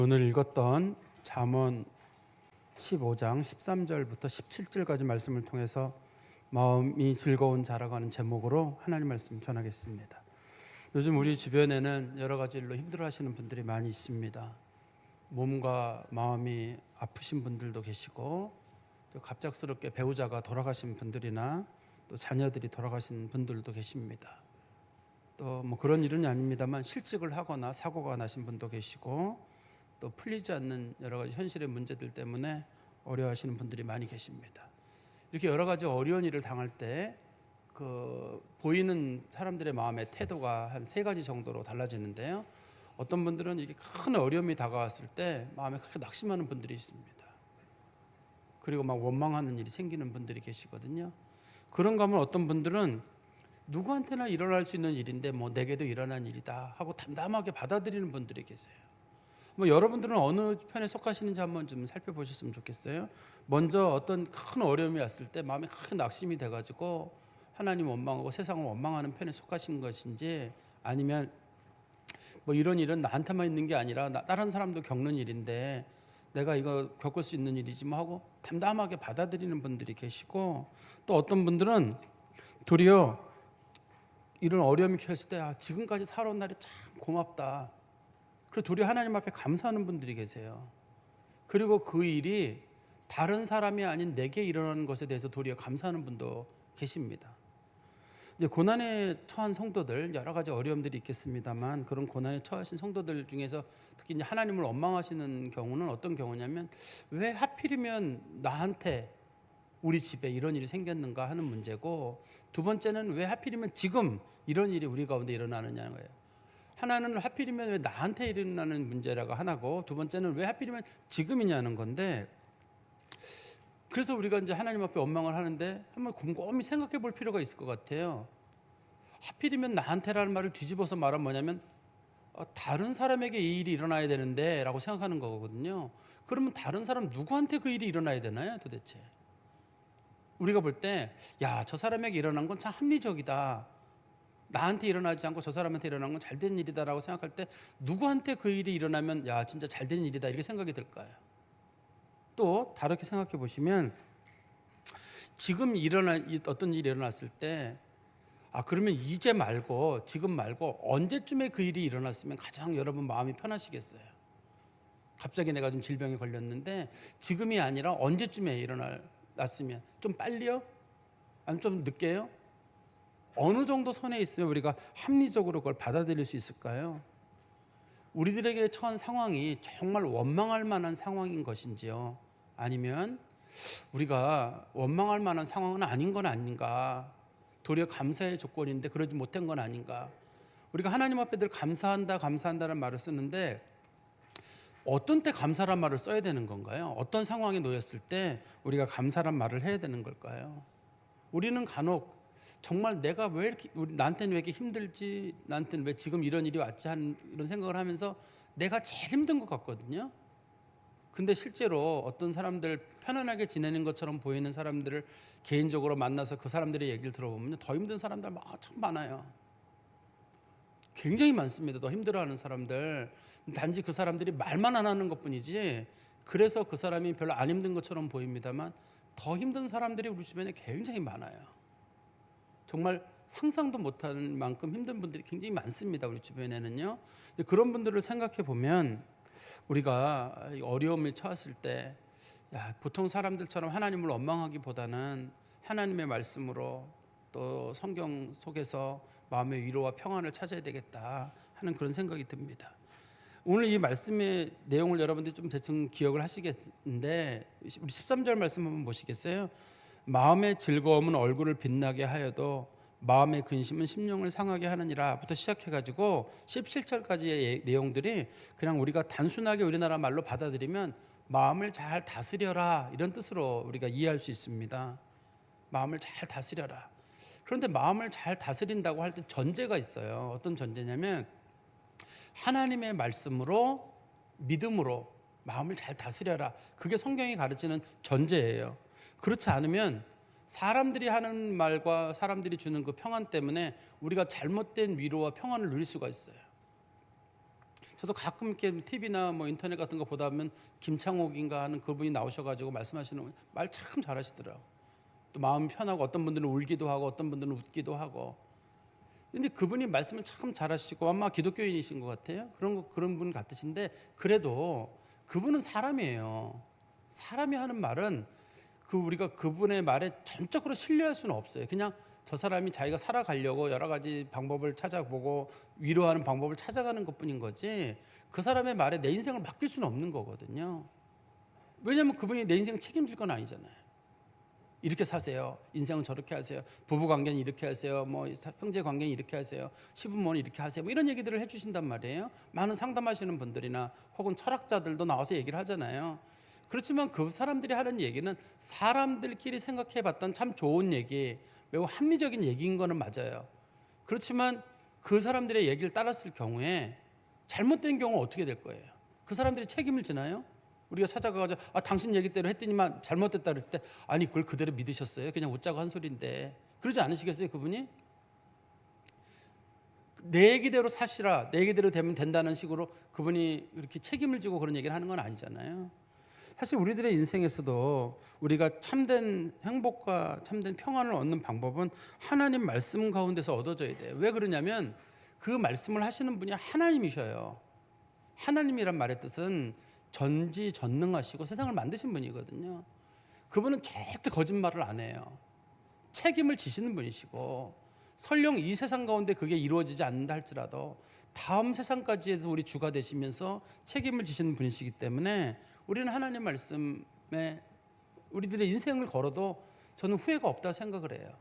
오늘 읽었던 잠언 15장 13절부터 17절까지 말씀을 통해서 마음이 즐거운 자라고 하는 제목으로 하나님 말씀 전하겠습니다. 요즘 우리 주변에는 여러 가지 일로 힘들어하시는 분들이 많이 있습니다. 몸과 마음이 아프신 분들도 계시고, 또 갑작스럽게 배우자가 돌아가신 분들이나 또 자녀들이 돌아가신 분들도 계십니다. 또 뭐 그런 일은 아닙니다만 실직을 하거나 사고가 나신 분도 계시고, 또 풀리지 않는 여러 가지 현실의 문제들 때문에 어려워하시는 분들이 많이 계십니다. 이렇게 여러 가지 어려운 일을 당할 때 보이는 사람들의 마음의 태도가 한 세 가지 정도로 달라지는데요. 어떤 분들은 이렇게 큰 어려움이 다가왔을 때 마음에 크게 낙심하는 분들이 있습니다. 그리고 막 원망하는 일이 생기는 분들이 계시거든요. 그런가 하면 어떤 분들은 누구한테나 일어날 수 있는 일인데 뭐 내게도 일어난 일이다 하고 담담하게 받아들이는 분들이 계세요. 뭐 여러분들은 어느 편에 속하시는지 한번 좀 살펴보셨으면 좋겠어요. 먼저 어떤 큰 어려움이 왔을 때 마음에 큰 낙심이 돼가지고 하나님 원망하고 세상을 원망하는 편에 속하신 것인지, 아니면 뭐 이런 일은 나한테만 있는 게 아니라 다른 사람도 겪는 일인데 내가 이거 겪을 수 있는 일이지 뭐 하고 담담하게 받아들이는 분들이 계시고, 또 어떤 분들은 도리어 이런 어려움이 켰을 때 지금까지 살아온 날이 참 고맙다, 그리고 도리어 하나님 앞에 감사하는 분들이 계세요. 그리고 그 일이 다른 사람이 아닌 내게 일어나는 것에 대해서 도리어 감사하는 분도 계십니다. 이제 고난에 처한 성도들, 여러 가지 어려움들이 있겠습니다만, 그런 고난에 처하신 성도들 중에서 특히 이제 하나님을 원망하시는 경우는 어떤 경우냐면, 왜 하필이면 나한테, 우리 집에 이런 일이 생겼는가 하는 문제고, 두 번째는 왜 하필이면 지금 이런 일이 우리 가운데 일어나느냐는 거예요. 하나는 하필이면 왜 나한테 일어나는 문제라고 하나고, 두 번째는 왜 하필이면 지금이냐는 건데, 그래서 우리가 이제 하나님 앞에 원망을 하는데 한번 곰곰이 생각해 볼 필요가 있을 것 같아요. 하필이면 나한테라는 말을 뒤집어서 말하면 뭐냐면, 다른 사람에게 이 일이 일어나야 되는데 라고 생각하는 거거든요. 그러면 다른 사람 누구한테 그 일이 일어나야 되나요 도대체? 우리가 볼 때 야, 저 사람에게 일어난 건 참 합리적이다, 나한테 일어나지 않고 저 사람한테 일어난 건 잘된 일이다라고 생각할 때 누구한테 그 일이 일어나면 야, 진짜 잘된 일이다 이렇게 생각이 들까요? 또 다르게 생각해 보시면, 지금 어떤 일이 일어났을 때 그러면 이제 말고 지금 말고 언제쯤에 그 일이 일어났으면 가장 여러분 마음이 편하시겠어요? 갑자기 내가 좀 질병에 걸렸는데 지금이 아니라 언제쯤에 일어났으면, 좀 빨리요? 아니면 좀 늦게요? 어느 정도 선에 있으면 우리가 합리적으로 그걸 받아들일 수 있을까요? 우리들에게 처한 상황이 정말 원망할 만한 상황인 것인지요, 아니면 우리가 원망할 만한 상황은 아닌 건 아닌가, 도리어 감사의 조건인데 그러지 못한 건 아닌가. 우리가 하나님 앞에 늘 감사한다는 말을 쓰는데, 어떤 때 감사란 말을 써야 되는 건가요? 어떤 상황에 놓였을 때 우리가 감사란 말을 해야 되는 걸까요? 우리는 간혹 정말 내가 왜 이렇게, 나한테는 왜 이렇게 힘들지, 나한테는 왜 지금 이런 일이 왔지 하는 이런 생각을 하면서 내가 제일 힘든 것 같거든요. 근데 실제로 어떤 사람들, 편안하게 지내는 것처럼 보이는 사람들을 개인적으로 만나서 그 사람들의 얘기를 들어보면 더 힘든 사람들 참 많아요. 굉장히 많습니다. 더 힘들어하는 사람들. 단지 그 사람들이 말만 안 하는 것뿐이지, 그래서 그 사람이 별로 안 힘든 것처럼 보입니다만 더 힘든 사람들이 우리 주변에 굉장히 많아요. 정말 상상도 못하는 만큼 힘든 분들이 굉장히 많습니다. 우리 주변에는요. 그런 분들을 생각해 보면, 우리가 어려움에 처했을 때 보통 사람들처럼 하나님을 원망하기보다는 하나님의 말씀으로 또 성경 속에서 마음의 위로와 평안을 찾아야 되겠다 하는 그런 생각이 듭니다. 오늘 이 말씀의 내용을 여러분들이 좀 대충 기억을 하시겠는데, 우리 13절 말씀 한번 보시겠어요? 마음의 즐거움은 얼굴을 빛나게 하여도 마음의 근심은 심령을 상하게 하느니라 부터 시작해가지고 17절까지의 내용들이 그냥 우리가 단순하게 우리나라 말로 받아들이면 마음을 잘 다스려라 이런 뜻으로 우리가 이해할 수 있습니다. 마음을 잘 다스려라. 그런데 마음을 잘 다스린다고 할 때 전제가 있어요. 어떤 전제냐면, 하나님의 말씀으로, 믿음으로 마음을 잘 다스려라. 그게 성경이 가르치는 전제예요. 그렇지 않으면 사람들이 하는 말과 사람들이 주는 그 평안 때문에 우리가 잘못된 위로와 평안을 누릴 수가 있어요. 저도 가끔 이렇게 TV나 뭐 인터넷 같은 거 보다 보면 김창옥인가 하는 그분이 나오셔가지고 말씀하시는 말 참 잘하시더라고. 또 마음 편하고 어떤 분들은 울기도 하고 어떤 분들은 웃기도 하고. 근데 그분이 말씀을 참 잘하시고 아마 기독교인이신 것 같아요. 그런 분 같으신데 그래도 그분은 사람이에요. 사람이 하는 말은 우리가 그분의 말에 전적으로 신뢰할 수는 없어요. 그냥 저 사람이 자기가 살아가려고 여러 가지 방법을 찾아보고 위로하는 방법을 찾아가는 것뿐인 거지 그 사람의 말에 내 인생을 맡길 수는 없는 거거든요. 왜냐하면 그분이 내 인생 책임질 건 아니잖아요. 이렇게 사세요. 인생은 저렇게 하세요. 부부 관계는 이렇게 하세요. 뭐 형제 관계는 이렇게 하세요. 시부모는 이렇게 하세요. 뭐 이런 얘기들을 해주신단 말이에요. 많은 상담하시는 분들이나 혹은 철학자들도 나와서 얘기를 하잖아요. 그렇지만 그 사람들이 하는 얘기는 사람들끼리 생각해봤던 참 좋은 얘기, 매우 합리적인 얘기인 거는 맞아요. 그렇지만 그 사람들의 얘기를 따랐을 경우에 잘못된 경우는 어떻게 될 거예요? 그 사람들이 책임을 지나요? 우리가 찾아가가지고 당신 얘기대로 했더니만 잘못됐다 그랬을 때 아니 그걸 그대로 믿으셨어요? 그냥 웃자고 한 소리인데 그러지 않으시겠어요? 그분이? 내 얘기대로 사시라, 내 얘기대로 되면 된다는 식으로 그분이 이렇게 책임을 지고 그런 얘기를 하는 건 아니잖아요. 사실 우리들의 인생에서도 우리가 참된 행복과 참된 평안을 얻는 방법은 하나님 말씀 가운데서 얻어져야 돼요. 왜 그러냐면 그 말씀을 하시는 분이 하나님이셔요. 하나님이란 말의 뜻은 전지전능하시고 세상을 만드신 분이거든요. 그분은 절대 거짓말을 안 해요. 책임을 지시는 분이시고 설령 이 세상 가운데 그게 이루어지지 않는다 할지라도 다음 세상까지에도 우리 주가 되시면서 책임을 지시는 분이시기 때문에 우리는 하나님 말씀에 우리들의 인생을 걸어도 저는 후회가 없다고 생각을 해요.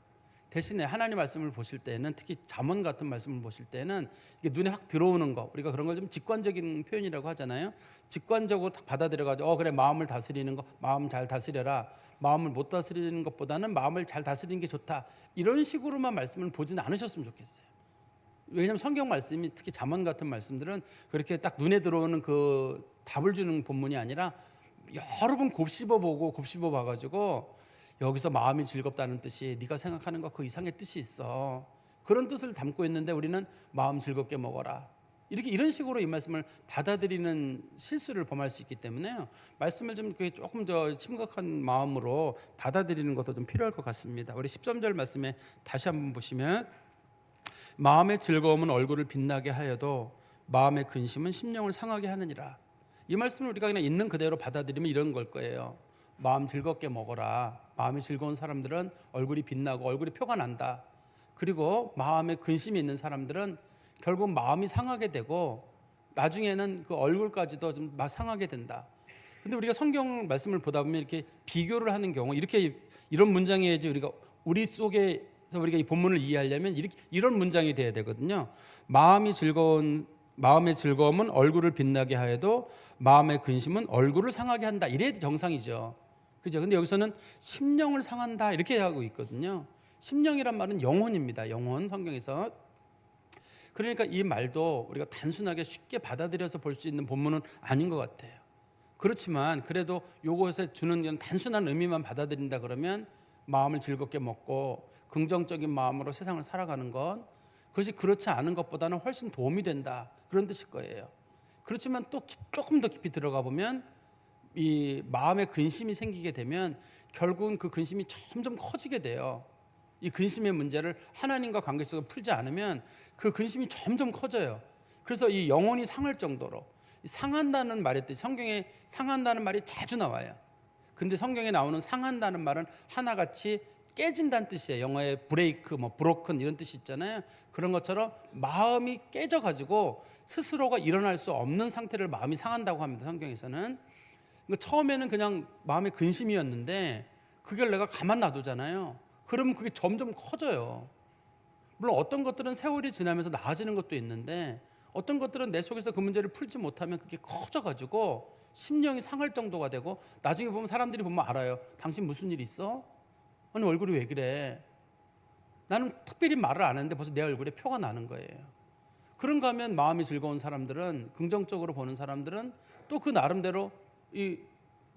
대신에 하나님 말씀을 보실 때는 특히 잠언 같은 말씀을 보실 때는 이게 눈에 확 들어오는 거, 우리가 그런 걸 좀 직관적인 표현이라고 하잖아요. 직관적으로 받아들여가지고 그래 마음을 다스리는 거, 마음 잘 다스려라. 마음을 못 다스리는 것보다는 마음을 잘 다스리는 게 좋다. 이런 식으로만 말씀을 보지는 않으셨으면 좋겠어요. 왜냐하면 성경 말씀이 특히 잠언 같은 말씀들은 그렇게 딱 눈에 들어오는 그 답을 주는 본문이 아니라 여러 번 곱씹어보고 곱씹어봐가지고 여기서 마음이 즐겁다는 뜻이 네가 생각하는 것 그 이상의 뜻이 있어. 그런 뜻을 담고 있는데 우리는 마음 즐겁게 먹어라. 이런 식으로 이 말씀을 받아들이는 실수를 범할 수 있기 때문에요. 말씀을 좀 조금 더 심각한 마음으로 받아들이는 것도 좀 필요할 것 같습니다. 우리 13절 말씀에 다시 한번 보시면 마음의 즐거움은 얼굴을 빛나게 하여도 마음의 근심은 심령을 상하게 하느니라. 이 말씀을 우리가 그냥 있는 그대로 받아들이면 이런 걸 거예요. 마음 즐겁게 먹어라. 마음이 즐거운 사람들은 얼굴이 빛나고 얼굴이 표가 난다. 그리고 마음에 근심이 있는 사람들은 결국 마음이 상하게 되고 나중에는 그 얼굴까지도 좀 상하게 된다. 근데 우리가 성경 말씀을 보다 보면 이렇게 비교를 하는 경우 이런 문장이야지 우리 속에서 우리가 이 본문을 이해하려면 이런 문장이 돼야 되거든요. 마음의 즐거움은 얼굴을 빛나게 하여도 마음의 근심은 얼굴을 상하게 한다. 이래 정상이죠. 그죠? 근데 여기서는 심령을 상한다 이렇게 하고 있거든요. 심령이란 말은 영혼입니다. 영혼 성경에서. 그러니까 이 말도 우리가 단순하게 쉽게 받아들여서 볼 수 있는 본문은 아닌 것 같아요. 그렇지만 그래도 요것에 주는 단순한 의미만 받아들인다 그러면 마음을 즐겁게 먹고 긍정적인 마음으로 세상을 살아가는 건 그것이 그렇지 않은 것보다는 훨씬 도움이 된다. 그런 뜻일 거예요. 그렇지만 또 조금 더 깊이 들어가 보면 이 마음에 근심이 생기게 되면 결국은 그 근심이 점점 커지게 돼요. 이 근심의 문제를 하나님과 관계 속에 풀지 않으면 그 근심이 점점 커져요. 그래서 이 영혼이 상할 정도로 상한다는 말의 뜻, 성경에 상한다는 말이 자주 나와요. 근데 성경에 나오는 상한다는 말은 하나같이 깨진다는 뜻이에요. 영어에 브레이크, 브로큰 이런 뜻이 있잖아요. 그런 것처럼 마음이 깨져가지고 스스로가 일어날 수 없는 상태를 마음이 상한다고 합니다. 성경에서는. 처음에는 그냥 마음의 근심이었는데 그걸 내가 가만 놔두잖아요. 그러면 그게 점점 커져요. 물론 어떤 것들은 세월이 지나면서 나아지는 것도 있는데 어떤 것들은 내 속에서 그 문제를 풀지 못하면 그게 커져가지고 심령이 상할 정도가 되고 나중에 보면 사람들이 보면 알아요. 당신 무슨 일 있어? 아니 얼굴이 왜 그래? 나는 특별히 말을 안 했는데 벌써 내 얼굴에 표가 나는 거예요. 그런가 하면 마음이 즐거운 사람들은, 긍정적으로 보는 사람들은 또 그 나름대로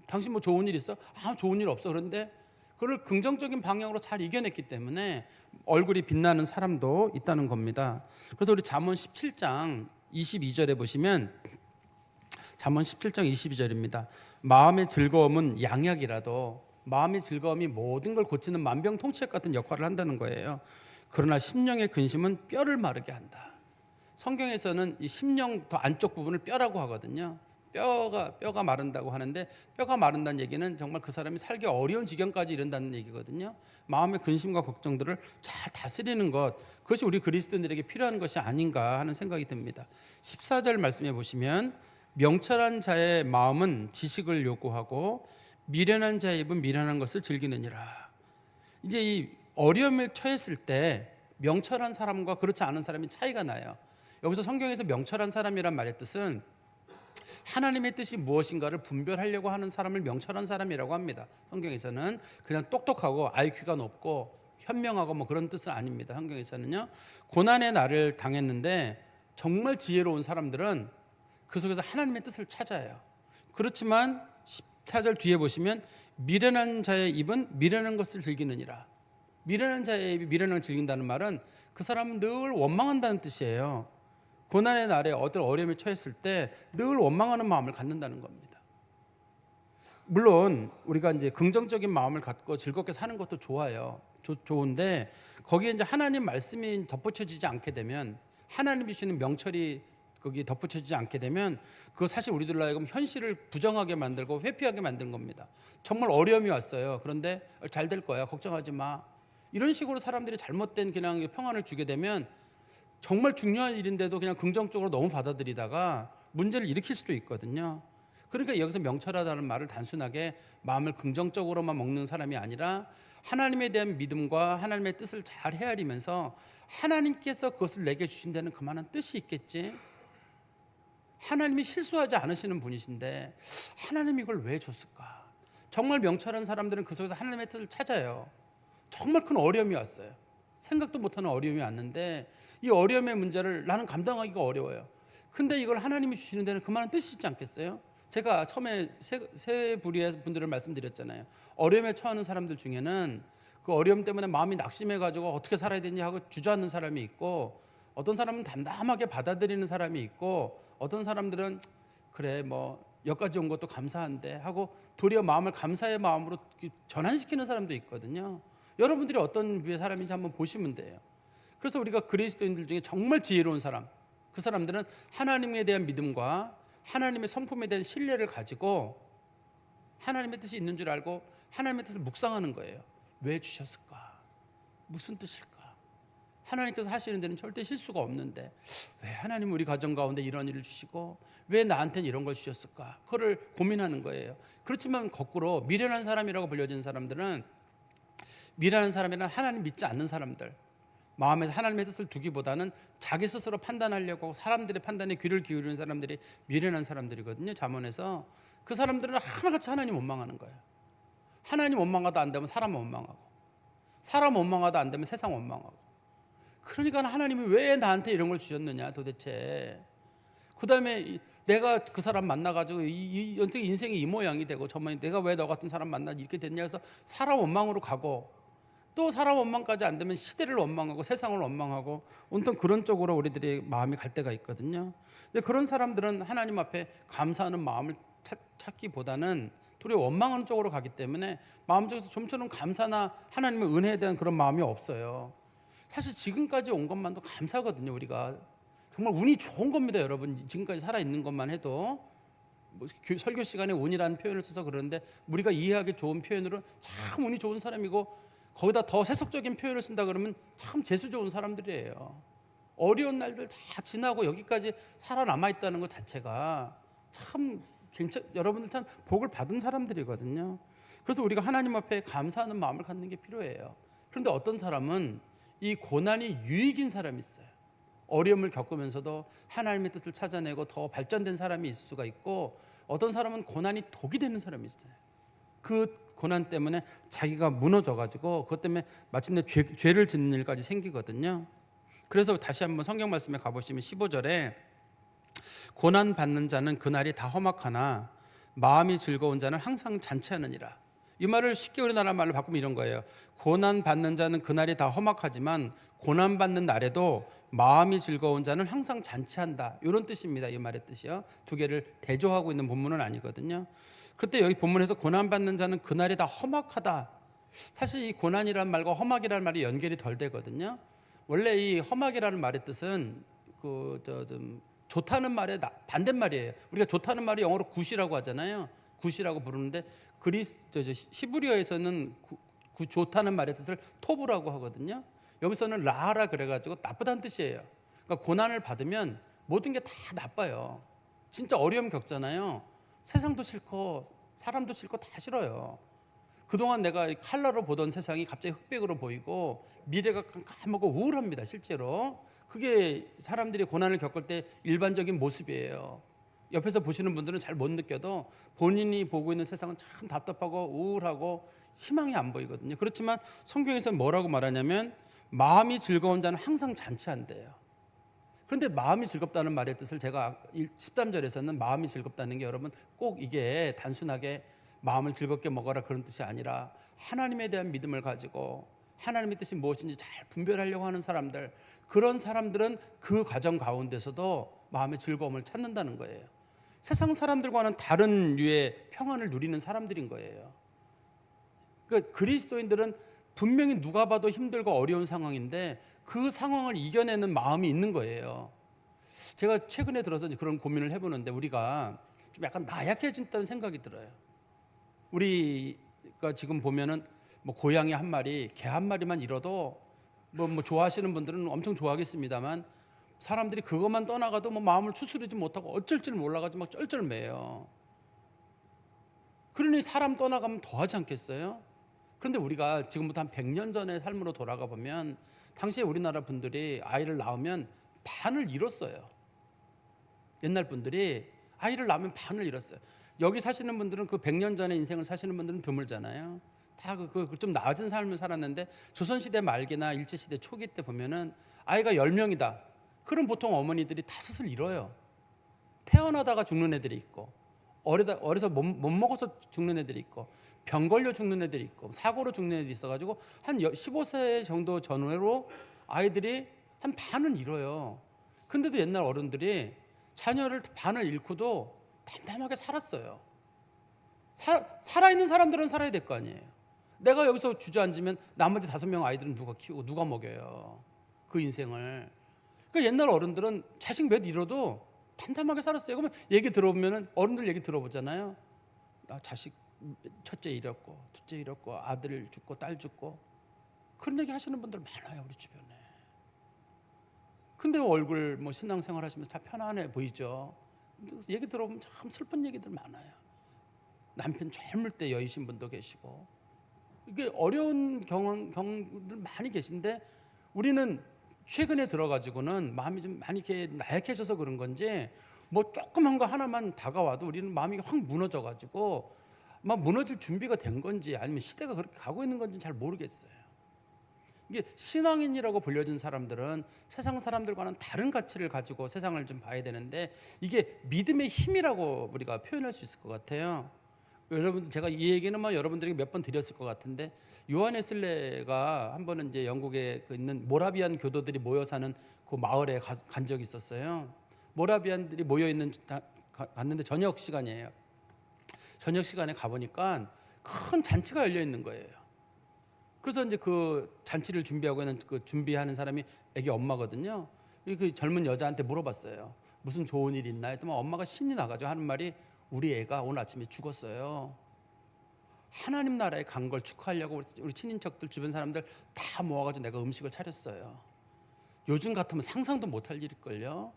당신 뭐 좋은 일 있어? 좋은 일 없어. 그런데 그걸 긍정적인 방향으로 잘 이겨냈기 때문에 얼굴이 빛나는 사람도 있다는 겁니다. 그래서 우리 잠언 17장 22절에 보시면 잠언 17장 22절입니다. 마음의 즐거움은 양약이라도 마음의 즐거움이 모든 걸 고치는 만병통치약 같은 역할을 한다는 거예요. 그러나 심령의 근심은 뼈를 마르게 한다. 성경에서는 이 심령 더 안쪽 부분을 뼈라고 하거든요. 뼈가 마른다고 하는데, 뼈가 마른다는 얘기는 정말 그 사람이 살기 어려운 지경까지 이른다는 얘기거든요. 마음의 근심과 걱정들을 잘 다스리는 것, 그것이 우리 그리스도인들에게 필요한 것이 아닌가 하는 생각이 듭니다. 14절 말씀해 보시면 명철한 자의 마음은 지식을 요구하고 미련한 자의 입은 미련한 것을 즐기느니라. 이제 이 어려움에 처했을 때 명철한 사람과 그렇지 않은 사람이 차이가 나요. 여기서 성경에서 명철한 사람이란 말의 뜻은 하나님의 뜻이 무엇인가를 분별하려고 하는 사람을 명철한 사람이라고 합니다. 성경에서는 그냥 똑똑하고 IQ가 높고 현명하고 뭐 그런 뜻은 아닙니다. 성경에서는요, 고난의 날을 당했는데 정말 지혜로운 사람들은 그 속에서 하나님의 뜻을 찾아요. 그렇지만 14절 뒤에 보시면 미련한 자의 입은 미련한 것을 즐기느니라. 미련한 자의 입이 미련한 걸 즐긴다는 말은 그 사람은 늘 원망한다는 뜻이에요. 고난의 날에 어떤 어려움에 처했을 때 늘 원망하는 마음을 갖는다는 겁니다. 물론 우리가 이제 긍정적인 마음을 갖고 즐겁게 사는 것도 좋아요. 좋은데 거기에 이제 하나님 말씀이 덧붙여지지 않게 되면, 하나님이 주시는 명철이 거기 덧붙여지지 않게 되면 그거 사실 우리들로 하여금 현실을 부정하게 만들고 회피하게 만든 겁니다. 정말 어려움이 왔어요. 그런데 잘 될 거야, 걱정하지 마, 이런 식으로 사람들이 잘못된 그냥 평안을 주게 되면 정말 중요한 일인데도 그냥 긍정적으로 너무 받아들이다가 문제를 일으킬 수도 있거든요. 그러니까 여기서 명철하다는 말을 단순하게 마음을 긍정적으로만 먹는 사람이 아니라 하나님에 대한 믿음과 하나님의 뜻을 잘 헤아리면서 하나님께서 그것을 내게 주신 데는 그만한 뜻이 있겠지, 하나님이 실수하지 않으시는 분이신데 하나님이 이걸 왜 줬을까. 정말 명철한 사람들은 그 속에서 하나님의 뜻을 찾아요. 정말 큰 어려움이 왔어요. 생각도 못하는 어려움이 왔는데 이 어려움의 문제를 나는 감당하기가 어려워요. 근데 이걸 하나님이 주시는 데는 그만한 뜻이 있지 않겠어요? 제가 처음에 세 부류의 분들을 말씀드렸잖아요. 어려움에 처하는 사람들 중에는 그 어려움 때문에 마음이 낙심해가지고 어떻게 살아야 되냐 하고 주저앉는 사람이 있고, 어떤 사람은 담담하게 받아들이는 사람이 있고, 어떤 사람들은 그래 뭐 여기까지 온 것도 감사한데 하고 도리어 마음을 감사의 마음으로 전환시키는 사람도 있거든요. 여러분들이 어떤 부류의 사람인지 한번 보시면 돼요. 그래서 우리가 그리스도인들 중에 정말 지혜로운 사람, 그 사람들은 하나님에 대한 믿음과 하나님의 성품에 대한 신뢰를 가지고 하나님의 뜻이 있는 줄 알고 하나님의 뜻을 묵상하는 거예요. 왜 주셨을까? 무슨 뜻일까? 하나님께서 하시는 데는 절대 실수가 없는데 왜 하나님 우리 가정 가운데 이런 일을 주시고 왜 나한테는 이런 걸 주셨을까? 그거를 고민하는 거예요. 그렇지만 거꾸로 미련한 사람이라고 불려지는 사람들은, 미련한 사람이란 하나님 믿지 않는 사람들, 마음에서 하나님의 뜻을 두기보다는 자기 스스로 판단하려고 사람들의 판단에 귀를 기울이는 사람들이 미련한 사람들이거든요. 잠언에서 그 사람들은 하나같이 하나님 원망하는 거예요. 하나님 원망하다 안 되면 사람 원망하고, 사람 원망하다 안 되면 세상 원망하고. 그러니까 하나님이 왜 나한테 이런 걸 주셨느냐 도대체. 그 다음에 내가 그 사람 만나가지고 어떻게 인생이 이 모양이 되고 정말 내가 왜 너 같은 사람 만나 이렇게 됐냐 해서 사람 원망으로 가고, 또 사람 원망까지 안 되면 시대를 원망하고 세상을 원망하고 온통 그런 쪽으로 우리들의 마음이 갈 때가 있거든요. 근데 그런 사람들은 하나님 앞에 감사하는 마음을 찾기보다는 도리어 원망하는 쪽으로 가기 때문에 마음속에서 좀처럼 감사나 하나님의 은혜에 대한 그런 마음이 없어요. 사실 지금까지 온 것만도 감사거든요. 우리가 정말 운이 좋은 겁니다. 여러분, 지금까지 살아있는 것만 해도 뭐 설교 시간에 운이라는 표현을 써서 그러는데 우리가 이해하기 좋은 표현으로 참 운이 좋은 사람이고, 거기다 더 세속적인 표현을 쓴다 그러면 참 재수 좋은 사람들이에요. 어려운 날들 다 지나고 여기까지 살아남아 있다는 것 자체가 참 여러분들 참 복을 받은 사람들이거든요. 그래서 우리가 하나님 앞에 감사하는 마음을 갖는 게 필요해요. 그런데 어떤 사람은 이 고난이 유익인 사람이 있어요. 어려움을 겪으면서도 하나님의 뜻을 찾아내고 더 발전된 사람이 있을 수가 있고, 어떤 사람은 고난이 독이 되는 사람이 있어요. 그 고난 때문에 자기가 무너져가지고 그것 때문에 마침내 죄를 짓는 일까지 생기거든요. 그래서 다시 한번 성경 말씀에 가보시면 15절에 고난 받는 자는 그날이 다 험악하나 마음이 즐거운 자는 항상 잔치하느니라. 이 말을 쉽게 우리나라 말로 바꾸면 이런 거예요. 고난 받는 자는 그날이 다 험악하지만 고난 받는 날에도 마음이 즐거운 자는 항상 잔치한다. 이런 뜻입니다. 이 말의 뜻이요. 두 개를 대조하고 있는 본문은 아니거든요. 그때 여기 본문에서 고난 받는 자는 그날이 다 험악하다. 사실 이 고난이라는 말과 험악이라는 말이 연결이 덜 되거든요. 원래 이 험악이라는 말의 뜻은 좋다는 말의 반대말이에요. 우리가 좋다는 말이 영어로 굿이라고 하잖아요. 굿이라고 부르는데 히브리어에서는 좋다는 말의 뜻을 토브라고 하거든요. 여기서는 라하라 그래가지고 나쁘다는 뜻이에요. 그러니까 고난을 받으면 모든 게 다 나빠요. 진짜 어려움 겪잖아요. 세상도 싫고 사람도 싫고 다 싫어요. 그동안 내가 칼라로 보던 세상이 갑자기 흑백으로 보이고 미래가 까맣고 우울합니다. 실제로 그게 사람들이 고난을 겪을 때 일반적인 모습이에요. 옆에서 보시는 분들은 잘 못 느껴도 본인이 보고 있는 세상은 참 답답하고 우울하고 희망이 안 보이거든요. 그렇지만 성경에서 뭐라고 말하냐면 마음이 즐거운 자는 항상 잔치한대요. 그런데 마음이 즐겁다는 말의 뜻을 제가 13절에서는 마음이 즐겁다는 게 여러분 꼭 이게 단순하게 마음을 즐겁게 먹어라 그런 뜻이 아니라 하나님에 대한 믿음을 가지고 하나님의 뜻이 무엇인지 잘 분별하려고 하는 사람들, 그런 사람들은 그 과정 가운데서도 마음의 즐거움을 찾는다는 거예요. 세상 사람들과는 다른 류의 평안을 누리는 사람들인 거예요. 그러니까 그리스도인들은 분명히 누가 봐도 힘들고 어려운 상황인데 그 상황을 이겨내는 마음이 있는 거예요. 제가 최근에 들어서 그런 고민을 해보는데 우리가 좀 약간 나약해진다는 생각이 들어요. 우리가 지금 보면은 뭐 고양이 한 마리, 개 한 마리만 잃어도 뭐 좋아하시는 분들은 엄청 좋아하겠습니다만 사람들이 그것만 떠나가도 뭐 마음을 추스르지 못하고 어쩔 줄 몰라가지고 막 쩔쩔매요. 그러니 사람 떠나가면 더하지 않겠어요? 그런데 우리가 지금부터 한 100년 전의 삶으로 돌아가 보면 당시에 우리나라 분들이 아이를 낳으면 반을 잃었어요. 옛날 분들이 아이를 낳으면 반을 잃었어요. 여기 사시는 분들은 그 100년 전의 인생을 사시는 분들은 드물잖아요. 다 좀 나아진 삶을 살았는데 조선시대 말기나 일제시대 초기 때 보면은 아이가 10명이다. 그럼 보통 어머니들이 5을 잃어요. 태어나다가 죽는 애들이 있고 어려서 못 먹어서 죽는 애들이 있고 병 걸려 죽는 애들이 있고 사고로 죽는 애들이 있어가지고 한 15세 정도 전후로 아이들이 한 반은 잃어요. 근데도 옛날 어른들이 자녀를 반을 잃고도 담담하게 살았어요. 살아있는 사람들은 살아야 될 거 아니에요. 내가 여기서 주저앉으면 나머지 5명 아이들은 누가 키우고 누가 먹여요. 그 인생을. 그러니까 옛날 어른들은 자식 몇 잃어도 담담하게 살았어요. 그러면 얘기 들어보면 어른들 얘기 들어보잖아요. 나 자식 첫째 잃었고 둘째 잃었고 아들 죽고 딸 죽고 그런 얘기 하시는 분들 많아요. 우리 주변에. 근데 얼굴 신앙생활 하시면서 다 편안해 보이죠. 얘기 들어보면 참 슬픈 얘기들 많아요. 남편 젊을 때 여의신 분도 계시고 이게 어려운 경험들 많이 계신데 우리는 최근에 들어가지고는 마음이 좀 많이 이렇게 나약해져서 그런 건지 조그만 거 하나만 다가와도 우리는 마음이 확 무너져가지고 막 무너질 준비가 된 건지 아니면 시대가 그렇게 가고 있는 건지 잘 모르겠어요. 이게 신앙인이라고 불려진 사람들은 세상 사람들과는 다른 가치를 가지고 세상을 좀 봐야 되는데 이게 믿음의 힘이라고 우리가 표현할 수 있을 것 같아요. 여러분 제가 이 얘기는 여러분들에게 몇 번 드렸을 것 같은데 요한 웨슬레가 한 번은 이제 영국에 있는 모라비안 교도들이 모여 사는 그 마을에 간 적이 있었어요. 모라비안들이 모여 있는 갔는데 저녁 시간이에요. 저녁 시간에 가 보니까 큰 잔치가 열려 있는 거예요. 그래서 이제 그 잔치를 준비하고 있는 그 준비하는 사람이 애기 엄마거든요. 그 젊은 여자한테 물어봤어요. 무슨 좋은 일 있나 했더니 엄마가 신이 나가지고 하는 말이 우리 애가 오늘 아침에 죽었어요. 하나님 나라에 간 걸 축하하려고 우리 친인척들 주변 사람들 다 모아가지고 내가 음식을 차렸어요. 요즘 같으면 상상도 못할 일일걸요.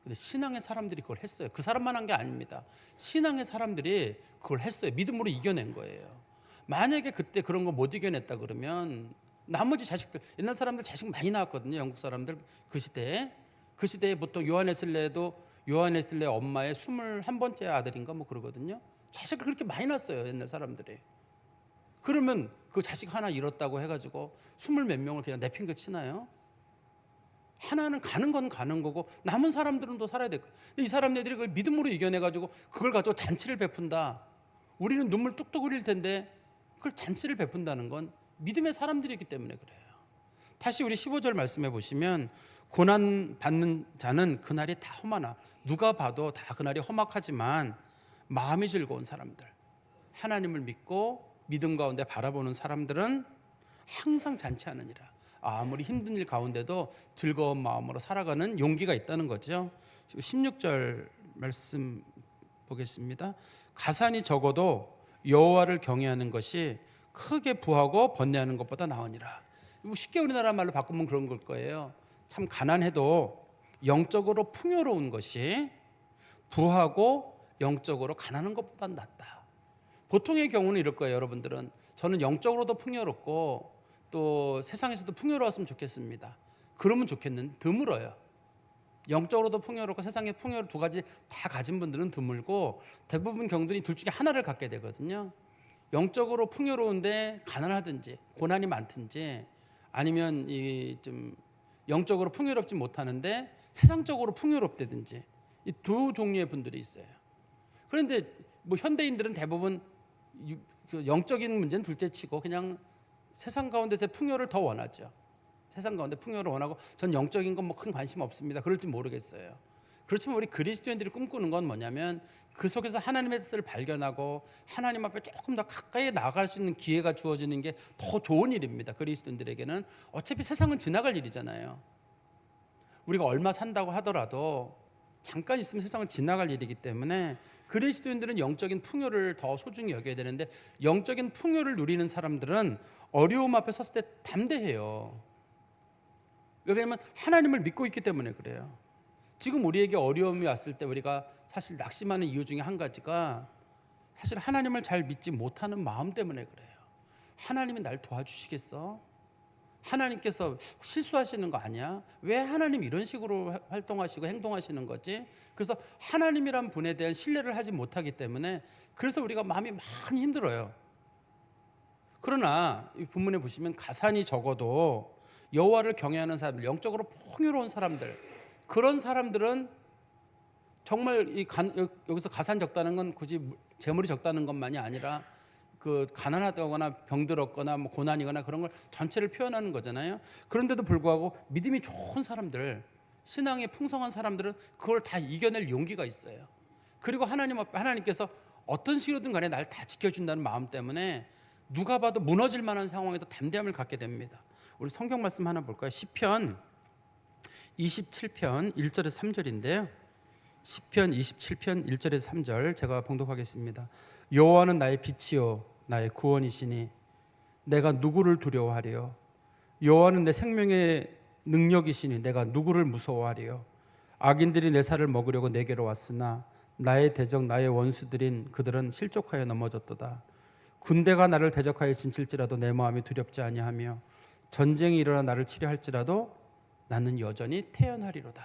근데 신앙의 사람들이 그걸 했어요. 그 사람만 한 게 아닙니다. 신앙의 사람들이 그걸 했어요. 믿음으로 이겨낸 거예요. 만약에 그때 그런 거 못 이겨냈다 그러면 나머지 자식들, 옛날 사람들 자식 많이 낳았거든요. 영국 사람들 그 시대에 보통 요한 웨슬레 엄마의 21번째 아들인가 그러거든요. 자식을 그렇게 많이 낳았어요. 옛날 사람들이. 그러면 그 자식 하나 잃었다고 해가지고 20몇 명을 그냥 내팽겨 치나요? 하나는 가는 건 가는 거고 남은 사람들은 또 살아야 될 거예요. 근데 이 사람들이 그걸 믿음으로 이겨내가지고 그걸 가지고 잔치를 베푼다. 우리는 눈물 뚝뚝 흘릴 텐데 그걸 잔치를 베푼다는 건 믿음의 사람들이기 때문에 그래요. 다시 우리 15절 말씀해 보시면 고난 받는 자는 그날이 다 험하나, 누가 봐도 다 그날이 험악하지만 마음이 즐거운 사람들, 하나님을 믿고 믿음 가운데 바라보는 사람들은 항상 잔치하느니라. 아무리 힘든 일 가운데도 즐거운 마음으로 살아가는 용기가 있다는 거죠. 16절 말씀 보겠습니다. 가산이 적어도 여호와를 경외하는 것이 크게 부하고 번뇌하는 것보다 나으니라. 쉽게 우리나라 말로 바꾸면 그런 걸 거예요. 참 가난해도 영적으로 풍요로운 것이 부하고 영적으로 가난한 것보다 낫다. 보통의 경우는 이럴 거예요. 여러분들은 저는 영적으로도 풍요롭고 또 세상에서도 풍요로웠으면 좋겠습니다. 그러면 좋겠는데 드물어요. 영적으로도 풍요롭고 세상에 풍요를 두 가지 다 가진 분들은 드물고 대부분 경우들이 둘 중에 하나를 갖게 되거든요. 영적으로 풍요로운데 가난하든지 고난이 많든지, 아니면 좀 영적으로 풍요롭지 못하는데 세상적으로 풍요롭다든지, 이 두 종류의 분들이 있어요. 그런데 현대인들은 대부분 영적인 문제는 둘째치고 그냥 세상 가운데서의 풍요를 더 원하죠. 세상 가운데 풍요를 원하고 전 영적인 건 큰 관심 없습니다. 그럴지 모르겠어요. 그렇지만 우리 그리스도인들이 꿈꾸는 건 뭐냐면 그 속에서 하나님의 뜻을 발견하고 하나님 앞에 조금 더 가까이 나아갈 수 있는 기회가 주어지는 게 더 좋은 일입니다. 그리스도인들에게는 어차피 세상은 지나갈 일이잖아요. 우리가 얼마 산다고 하더라도 잠깐 있으면 세상은 지나갈 일이기 때문에 그리스도인들은 영적인 풍요를 더 소중히 여겨야 되는데, 영적인 풍요를 누리는 사람들은 어려움 앞에 섰을 때 담대해요. 왜냐하면 하나님을 믿고 있기 때문에 그래요. 지금 우리에게 어려움이 왔을 때 우리가 사실 낙심하는 이유 중에 한 가지가 사실 하나님을 잘 믿지 못하는 마음 때문에 그래요. 하나님이 날 도와주시겠어? 하나님께서 실수하시는 거 아니야? 왜 하나님 이런 식으로 활동하시고 행동하시는 거지? 그래서 하나님이란 분에 대한 신뢰를 하지 못하기 때문에 그래서 우리가 마음이 많이 힘들어요. 그러나 이 본문에 보시면 가산이 적어도 여호와를 경외하는 사람들, 영적으로 풍요로운 사람들, 그런 사람들은 정말 여기서 가산 적다는 건 굳이 재물이 적다는 것만이 아니라 그 가난하다거나 병들었거나 고난이거나 그런 걸 전체를 표현하는 거잖아요. 그런데도 불구하고 믿음이 좋은 사람들, 신앙이 풍성한 사람들은 그걸 다 이겨낼 용기가 있어요. 그리고 하나님 앞에 하나님께서 어떤 식으로든 간에 날 다 지켜준다는 마음 때문에 누가 봐도 무너질 만한 상황에도 담대함을 갖게 됩니다. 우리 성경 말씀 하나 볼까요? 시편 27편 1절에서 3절인데요. 시편 27편 1절에서 3절 제가 봉독하겠습니다. 여호와는 나의 빛이요 나의 구원이시니 내가 누구를 두려워하리요? 여호와는 내 생명의 능력이시니 내가 누구를 무서워하리요? 악인들이 내 살을 먹으려고 내게로 왔으나 나의 대적 나의 원수들인 그들은 실족하여 넘어졌도다. 군대가 나를 대적하여 진칠지라도 내 마음이 두렵지 아니하며 전쟁이 일어나 나를 치려할지라도 나는 여전히 태어나리로다.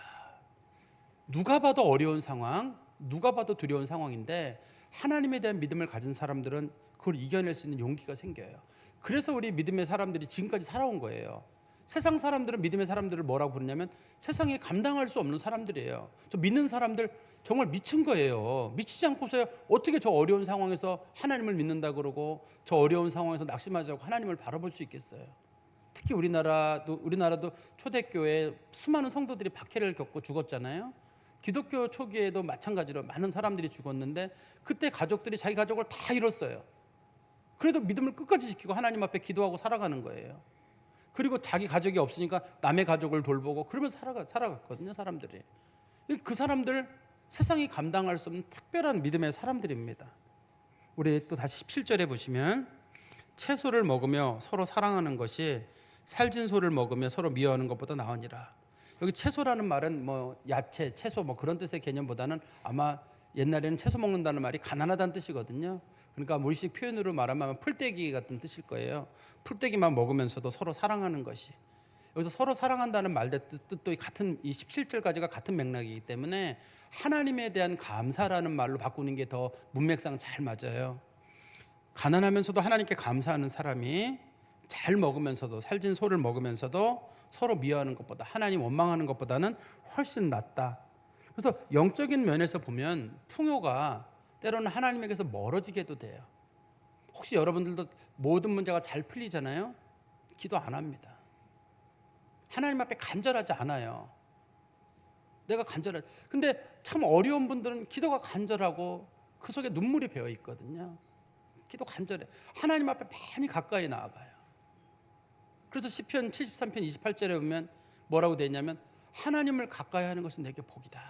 누가 봐도 어려운 상황, 누가 봐도 두려운 상황인데 하나님에 대한 믿음을 가진 사람들은 그걸 이겨낼 수 있는 용기가 생겨요. 그래서 우리 믿음의 사람들이 지금까지 살아온 거예요. 세상 사람들은 믿음의 사람들을 뭐라고 부르냐면 세상에 감당할 수 없는 사람들이에요. 저 믿는 사람들 정말 미친 거예요. 미치지 않고서야 어떻게 저 어려운 상황에서 하나님을 믿는다 그러고 저 어려운 상황에서 낙심하지 않고 하나님을 바라볼 수 있겠어요. 특히 우리나라도 초대교회에 수많은 성도들이 박해를 겪고 죽었잖아요. 기독교 초기에도 마찬가지로 많은 사람들이 죽었는데 그때 가족들이 자기 가족을 다 잃었어요. 그래도 믿음을 끝까지 지키고 하나님 앞에 기도하고 살아가는 거예요. 그리고 자기 가족이 없으니까 남의 가족을 돌보고 그러면서 살아갔거든요. 사람들이. 그 사람들 세상이 감당할 수 없는 특별한 믿음의 사람들입니다. 우리 또 다시 17절에 보시면 채소를 먹으며 서로 사랑하는 것이 살진 소를 먹으며 서로 미워하는 것보다 나으니라. 여기 채소라는 말은 야채, 채소 그런 뜻의 개념보다는 아마 옛날에는 채소 먹는다는 말이 가난하다는 뜻이거든요. 그러니까 물식 표현으로 말하면 풀떼기 같은 뜻일 거예요. 풀떼기만 먹으면서도 서로 사랑하는 것이. 여기서 서로 사랑한다는 말의 뜻도 같은 이 17절까지가 같은 맥락이기 때문에 하나님에 대한 감사라는 말로 바꾸는 게 더 문맥상 잘 맞아요. 가난하면서도 하나님께 감사하는 사람이 잘 먹으면서도 살진 소를 먹으면서도 서로 미워하는 것보다 하나님 원망하는 것보다는 훨씬 낫다. 그래서 영적인 면에서 보면 풍요가 때로는 하나님에게서 멀어지게도 돼요. 혹시 여러분들도 모든 문제가 잘 풀리잖아요? 기도 안 합니다. 하나님 앞에 간절하지 않아요. 내가 간절하지. 근데 참 어려운 분들은 기도가 간절하고 그 속에 눈물이 배어 있거든요. 기도 간절해. 하나님 앞에 많이 가까이 나아가요. 그래서 시편 73편 28절에 보면 뭐라고 되어 있냐면 하나님을 가까이 하는 것은 내게 복이다.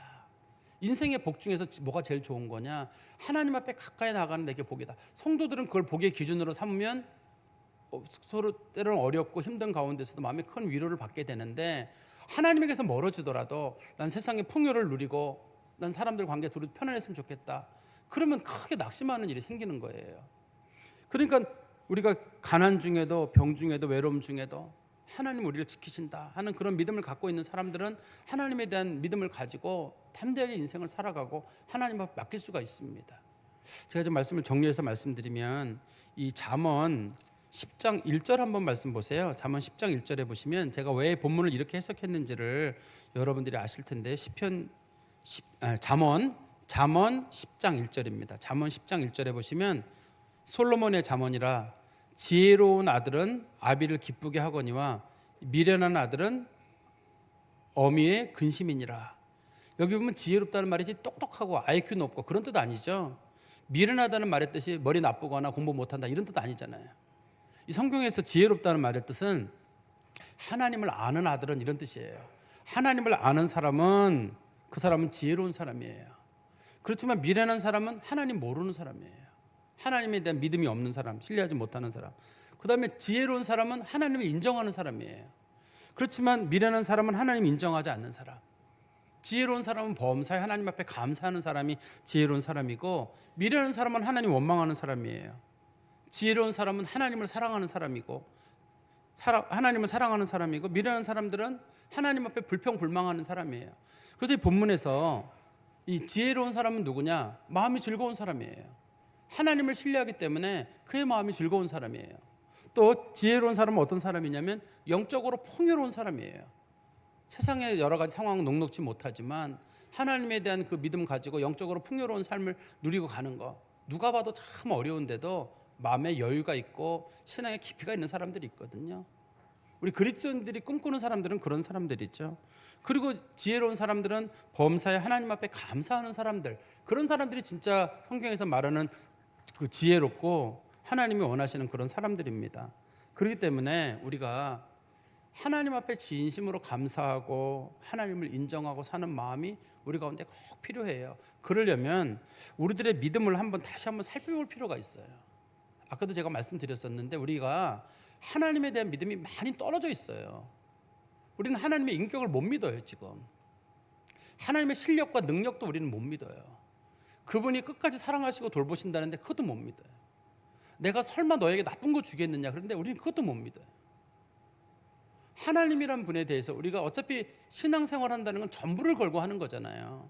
인생의 복 중에서 뭐가 제일 좋은 거냐? 하나님 앞에 가까이 나가는 내게 복이다. 성도들은 그걸 복의 기준으로 삼으면 서로 때로는 어렵고 힘든 가운데서도 마음에 큰 위로를 받게 되는데, 하나님에게서 멀어지더라도 난 세상의 풍요를 누리고 난 사람들 관계 두루 편안했으면 좋겠다. 그러면 크게 낙심하는 일이 생기는 거예요. 그러니까 우리가 가난 중에도 병 중에도 외로움 중에도 하나님 우리를 지키신다 하는 그런 믿음을 갖고 있는 사람들은 하나님에 대한 믿음을 가지고 담대하게 인생을 살아가고 하나님 앞에 맡길 수가 있습니다. 제가 좀 말씀을 정리해서 말씀드리면 이 잠언 10장 1절 한번 말씀 보세요. 잠언 10장 1절에 보시면 제가 왜 본문을 이렇게 해석했는지를 여러분들이 아실 텐데 잠언 10장 1절입니다. 잠언 10장 1절에 보시면 솔로몬의 잠언이라 지혜로운 아들은 아비를 기쁘게 하거니와 미련한 아들은 어미의 근심이니라. 여기 보면 지혜롭다는 말이지 똑똑하고 IQ 높고 그런 뜻 아니죠. 미련하다는 말의 뜻이 머리 나쁘거나 공부 못한다 이런 뜻 아니잖아요. 이 성경에서 지혜롭다는 말의 뜻은 하나님을 아는 아들은 이런 뜻이에요. 하나님을 아는 사람은 그 사람은 지혜로운 사람이에요. 그렇지만 미련한 사람은 하나님 모르는 사람이에요. 하나님에 대한 믿음이 없는 사람, 신뢰하지 못하는 사람. 그 다음에 지혜로운 사람은 하나님을 인정하는 사람이에요. 그렇지만 미련한 사람은 하나님 인정하지 않는 사람. 지혜로운 사람은 범사에 하나님 앞에 감사하는 사람이 지혜로운 사람이고, 미련한 사람은 하나님 원망하는 사람이에요. 지혜로운 사람은 하나님을 사랑하는 사람이고, 하나님을 사랑하는 사람이고, 미련한 사람들은 하나님 앞에 불평불망하는 사람이에요. 그래서 이 본문에서 이 지혜로운 사람은 누구냐? 마음이 즐거운 사람이에요. 하나님을 신뢰하기 때문에 그의 마음이 즐거운 사람이에요. 또 지혜로운 사람은 어떤 사람이냐면 영적으로 풍요로운 사람이에요. 세상의 여러 가지 상황은 녹록지 못하지만 하나님에 대한 그 믿음 가지고 영적으로 풍요로운 삶을 누리고 가는 거, 누가 봐도 참 어려운데도 마음에 여유가 있고 신앙의 깊이가 있는 사람들이 있거든요. 우리 그리스도인들이 꿈꾸는 사람들은 그런 사람들이죠. 그리고 지혜로운 사람들은 범사에 하나님 앞에 감사하는 사람들, 그런 사람들이 진짜 성경에서 말하는 그 지혜롭고 하나님이 원하시는 그런 사람들입니다. 그렇기 때문에 우리가 하나님 앞에 진심으로 감사하고 하나님을 인정하고 사는 마음이 우리 가운데 꼭 필요해요. 그러려면 우리들의 믿음을 다시 한번 살펴볼 필요가 있어요. 아까도 제가 말씀드렸었는데 우리가 하나님에 대한 믿음이 많이 떨어져 있어요. 우리는 하나님의 인격을 못 믿어요. 지금 하나님의 실력과 능력도 우리는 못 믿어요. 그분이 끝까지 사랑하시고 돌보신다는데 그것도 못 믿어요. 내가 설마 너에게 나쁜 거 주겠느냐, 그런데 우리는 그것도 못 믿어요. 하나님이란 분에 대해서 우리가 어차피 신앙생활 한다는 건 전부를 걸고 하는 거잖아요.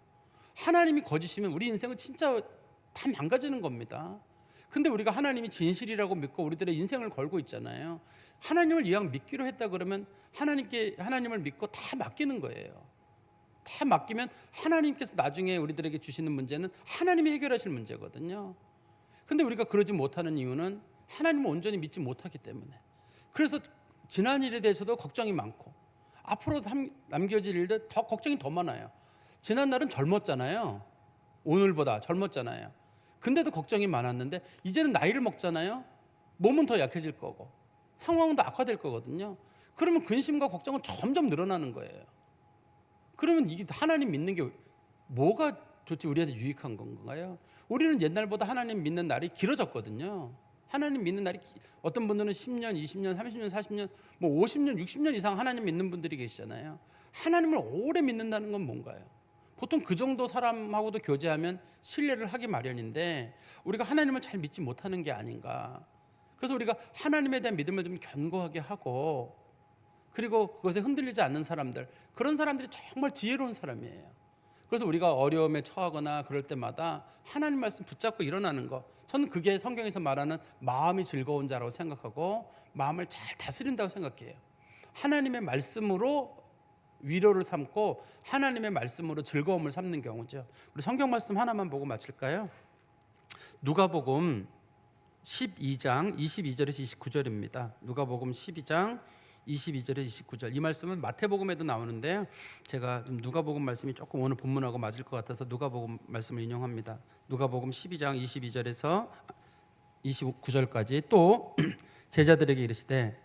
하나님이 거짓이면 우리 인생은 진짜 다 망가지는 겁니다. 근데 우리가 하나님이 진실이라고 믿고 우리들의 인생을 걸고 있잖아요. 하나님을 이왕 믿기로 했다 그러면 하나님을 믿고 다 맡기는 거예요. 다 맡기면 하나님께서 나중에 우리들에게 주시는 문제는 하나님이 해결하실 문제거든요. 근데 우리가 그러지 못하는 이유는 하나님을 온전히 믿지 못하기 때문에. 그래서 지난 일에 대해서도 걱정이 많고 앞으로 남겨질 일들 더 걱정이 더 많아요. 지난 날은 젊었잖아요. 오늘보다 젊었잖아요. 근데도 걱정이 많았는데 이제는 나이를 먹잖아요. 몸은 더 약해질 거고 상황은 더 악화될 거거든요. 그러면 근심과 걱정은 점점 늘어나는 거예요. 그러면 이게 하나님 믿는 게 뭐가 도대체 우리한테 유익한 건가요? 우리는 옛날보다 하나님 믿는 날이 길어졌거든요. 하나님 믿는 날이 어떤 분들은 10년, 20년, 30년, 40년, 뭐 50년, 60년 이상 하나님 믿는 분들이 계시잖아요. 하나님을 오래 믿는다는 건 뭔가요? 보통 그 정도 사람하고도 교제하면 신뢰를 하기 마련인데 우리가 하나님을 잘 믿지 못하는 게 아닌가. 그래서 우리가 하나님에 대한 믿음을 좀 견고하게 하고, 그리고 그것에 흔들리지 않는 사람들, 그런 사람들이 정말 지혜로운 사람이에요. 그래서 우리가 어려움에 처하거나 그럴 때마다 하나님 말씀 붙잡고 일어나는 거, 저는 그게 성경에서 말하는 마음이 즐거운 자라고 생각하고 마음을 잘 다스린다고 생각해요. 하나님의 말씀으로 위로를 삼고 하나님의 말씀으로 즐거움을 삼는 경우죠. 우리 성경 말씀 하나만 보고 마칠까요? 누가복음 12장 22절에서 29절입니다. 누가복음 12장 22절에서 29절. 이 말씀은 마태복음에도 나오는데요. 제가 좀 누가복음 말씀이 조금 오늘 본문하고 맞을 것 같아서 누가복음 말씀을 인용합니다. 누가복음 12장 22절에서 29절까지. 또 제자들에게 이르시되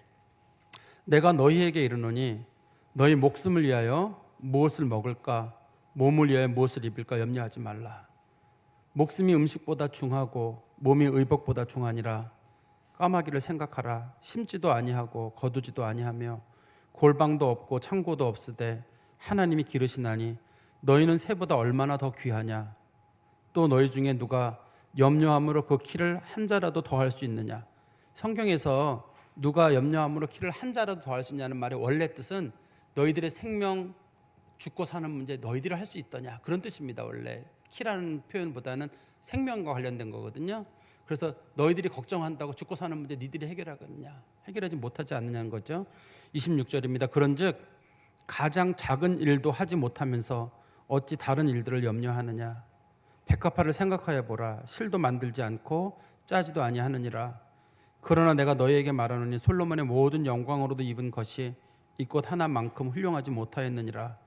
내가 너희에게 이르노니 너희 목숨을 위하여 무엇을 먹을까 몸을 위하여 무엇을 입을까 염려하지 말라. 목숨이 음식보다 중하고 몸이 의복보다 중하니라. 까마귀를 생각하라. 심지도 아니하고 거두지도 아니하며 골방도 없고 창고도 없으되 하나님이 기르시나니 너희는 새보다 얼마나 더 귀하냐. 또 너희 중에 누가 염려함으로 그 키를 한 자라도 더할 수 있느냐. 성경에서 누가 염려함으로 키를 한 자라도 더할 수 있냐는 말의 원래 뜻은 너희들의 생명 죽고 사는 문제 너희들이 할 수 있더냐, 그런 뜻입니다. 원래 키라는 표현보다는 생명과 관련된 거거든요. 그래서 너희들이 걱정한다고 죽고 사는 문제 니들이 해결하겠느냐, 해결하지 못하지 않느냐는 거죠. 26절입니다. 그런즉 가장 작은 일도 하지 못하면서 어찌 다른 일들을 염려하느냐. 백합화를 생각하여 보라. 실도 만들지 않고 짜지도 아니하느니라. 그러나 내가 너희에게 말하노니 솔로몬의 모든 영광으로도 입은 것이 이 꽃 하나만큼 훌륭하지 못하였느니라.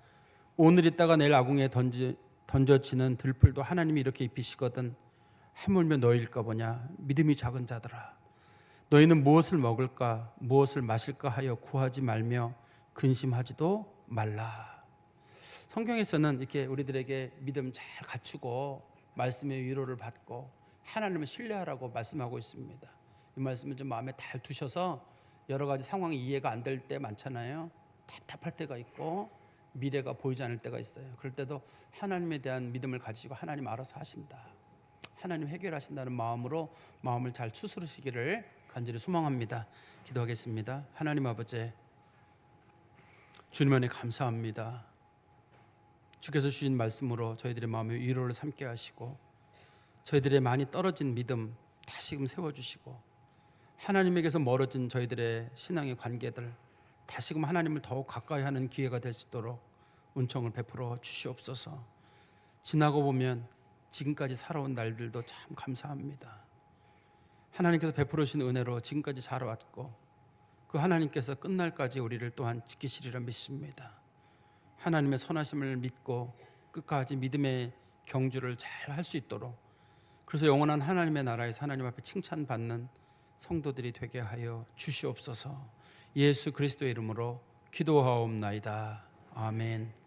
오늘 있다가 내일 아궁이에 던져지는 들풀도 하나님이 이렇게 입히시거든 하물며 너희일까 보냐. 믿음이 작은 자들아, 너희는 무엇을 먹을까 무엇을 마실까 하여 구하지 말며 근심하지도 말라. 성경에서는 이렇게 우리들에게 믿음 잘 갖추고 말씀의 위로를 받고 하나님을 신뢰하라고 말씀하고 있습니다. 이 말씀을 좀 마음에 잘 두셔서 여러 가지 상황이 이해가 안 될 때 많잖아요. 답답할 때가 있고 미래가 보이지 않을 때가 있어요. 그럴 때도 하나님에 대한 믿음을 가지고 하나님 알아서 하신다, 하나님 해결하신다는 마음으로 마음을 잘 추스르시기를 간절히 소망합니다. 기도하겠습니다. 하나님 아버지, 주님 안에 감사합니다. 주께서 주신 말씀으로 저희들의 마음의 위로를 삼게 하시고 저희들의 많이 떨어진 믿음 다시금 세워주시고 하나님에게서 멀어진 저희들의 신앙의 관계들 다시금 하나님을 더욱 가까이 하는 기회가 될 수 있도록 은총을 베풀어 주시옵소서. 지나고 보면 지금까지 살아온 날들도 참 감사합니다. 하나님께서 베풀어 주신 은혜로 지금까지 살아왔고 그 하나님께서 끝날까지 우리를 또한 지키시리라 믿습니다. 하나님의 선하심을 믿고 끝까지 믿음의 경주를 잘 할 수 있도록, 그래서 영원한 하나님의 나라에서 하나님 앞에 칭찬받는 성도들이 되게 하여 주시옵소서. 예수 그리스도의 이름으로 기도하옵나이다. 아멘.